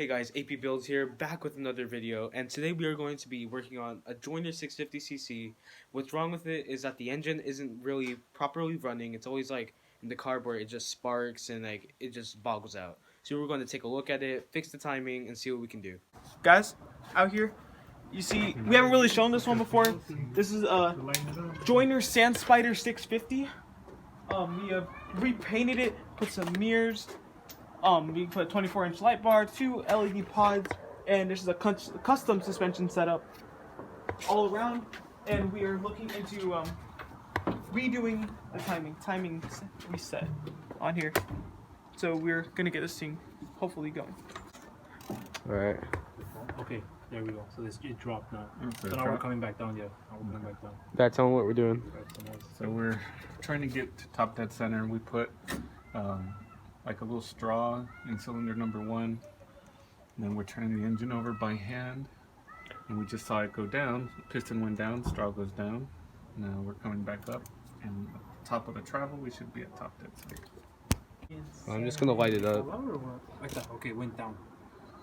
Hey guys, AP Builds here, back with another video, and today we are going to be working on a Joyner 650cc. What's wrong with it is that the engine isn't really properly running. It's always like in the carburetor, it just sparks and like it just boggles out. So we're going to take a look at it, fix the timing, and see what we can do. Guys, out here, you see, we haven't really shown this one before. This is a Joyner Sand Spider 650. We have repainted it, put some mirrors. We put a 24-inch light bar, 2 LED pods, and this is a custom suspension setup all around. And we are looking into redoing the timing reset on here. So we're gonna get this thing hopefully going. All right. Okay, there we go. So it dropped now. So now we're coming back down. Yeah, now we're coming back down. That's on what we're doing. So we're trying to get to top dead center. We put like a little straw in cylinder number 1, and then we're turning the engine over by hand, and we just saw it go down. Piston went down, straw goes down. Now we're coming back up, and at the top of the travel we should be at top dead center. I'm just gonna light it up. Like that. Okay, went down.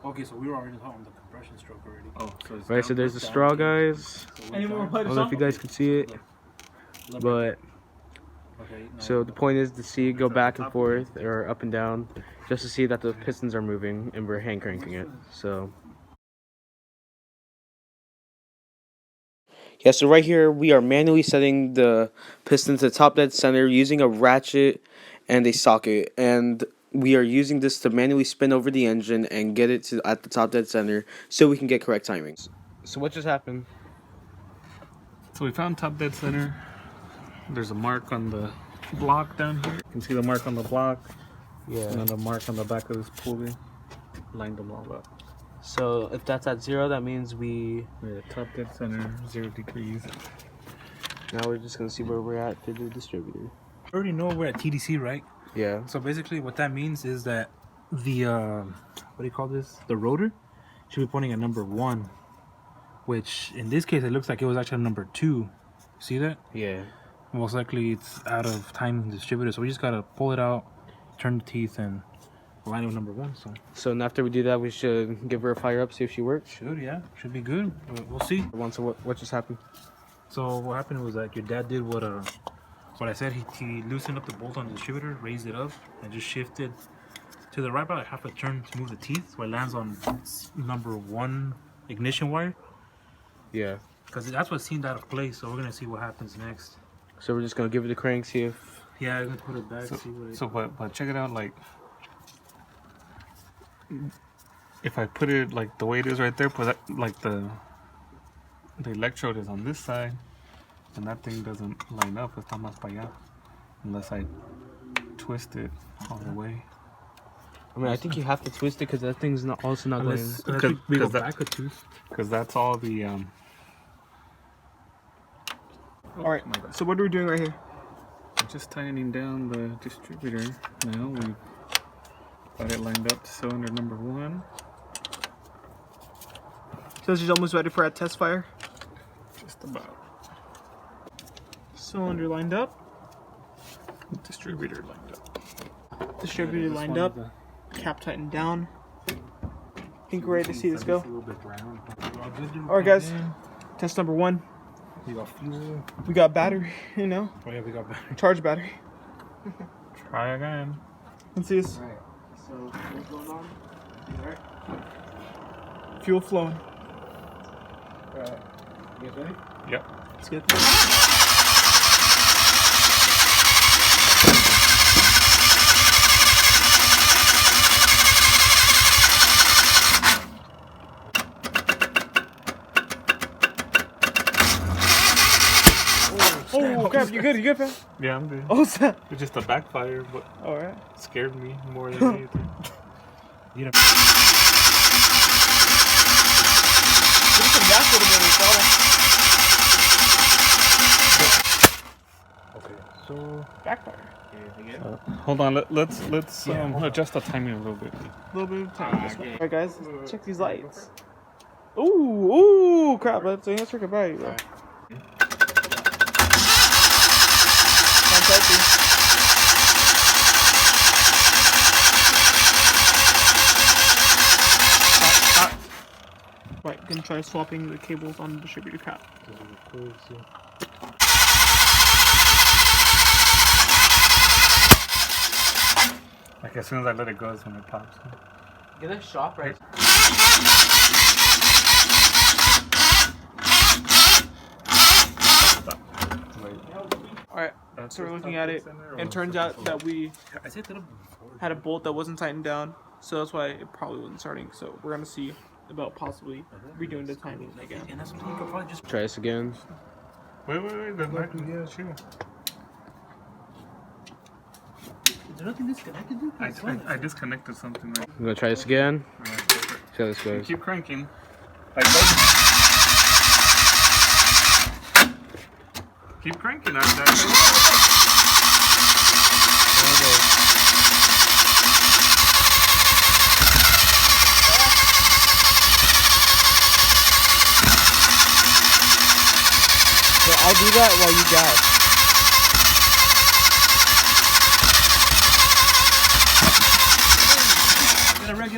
Okay, so we were already on the compression stroke already. Oh, so it's Right, so there's the straw, guys. Any more I don't know if you guys can see it, but so the point is to see it go back and forth or up and down, just to see that the pistons are moving, and we're hand cranking it. So yeah, so right here we are manually setting the piston to top dead center using a ratchet and a socket, and we are using this to manually spin over the engine and get it to at the top dead center so we can get correct timings. So what just happened? So we found top dead center. There's a mark on the block down here. You can see the mark on the block. Yeah. And then the mark on the back of this pulley. Lined them all up. So if that's at 0, that means we're at top dead center, 0 degrees. now we're just gonna see where we're at to the distributor. I already know we're at TDC, right? Yeah. So basically, what that means is that the what do you call this? The rotor should be pointing at number 1, which in this case it looks like it was actually number 2. See that? Yeah. Most likely it's out of time distributor, so we just gotta pull it out, turn the teeth, and line it with number 1. So after we do that, we should give her a fire up, see if she works. Should be good. We'll see. So what just happened? So what happened was that your dad did what I said. He loosened up the bolt on the distributor, raised it up, and just shifted to the right about half a turn to move the teeth, so it lands on number 1 ignition wire. Yeah. Because that's what seemed out of place. So we're gonna see what happens next. So we're just gonna give it a crank, see if. Yeah, I'm gonna put it back. See what it... But check it out. Like, if I put it like the way it is right there, put that, like the electrode is on this side, and that thing doesn't line up. Está más para allá, unless I twist it all the way. I mean, I think you have to twist it because that thing's also not going. Because that's all the All right. So what are we doing right here? Just tightening down the distributor. Now we got it lined up to cylinder number 1. So this is almost ready for a test fire. Just about. Cylinder lined up. Distributor lined up. Distributor lined up. Cap tightened down. I think we're ready to see this go. Alright guys, test number 1. We got fuel. We got battery, you know. Oh yeah, we got battery. Charge battery. Try again. Let's see this. Alright, so what's going on? Alright. Fuel flowing. Alright. You guys ready? Yep. Let's get Oh crap, you good, man? Yeah, I'm good. Oh, what's that? It's just a backfire, but Alright. it scared me more than anything. You know. Give me some gas a little bit in the bottle. Okay, so Backfire. Hold on, let's adjust the timing a little bit. A little bit of time. Alright guys, let's check these lights. Ooh, crap, let's check it right, bro. Right, gonna try swapping the cables on the distributor cap. Like as soon as I let it go is when it pops. Get a shop right. Alright, so we're looking at it, and it turns out that we I said that before. had a bolt that wasn't tightened down, so that's why it probably wasn't starting. So we're gonna see about possibly redoing the timing again. And that's something you could probably just. Try this again. Wait. The mic, yeah, sure. Is there nothing disconnected, dude? I disconnected something. Right. I'm gonna try this again. Right. See how this You goes. keep cranking. Like that. Keep cranking. So I'll do that while you gas. Get a rag.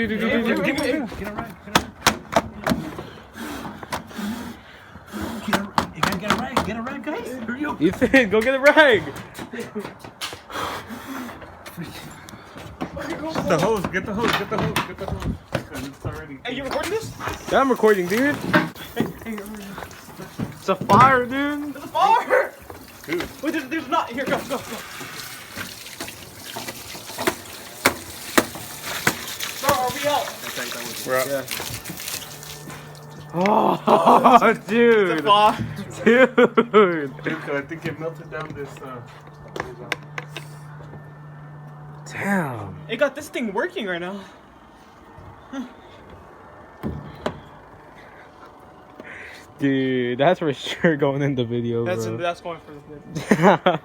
Dude. Get a rag, guys. Hurry up. Ethan, go get a rag. The hose. Get the hose. It's already. Hey, you recording this? Yeah, I'm recording, dude. It's a fire, dude. There's a fire! Dude. Wait, there's not. Here, go. Bro, are we out? We're up. Yeah. Oh, dude. Fire. Dude. I think it melted down this. Damn. It got this thing working right now. Dude, that's for sure going in the video, bro. That's going for the video.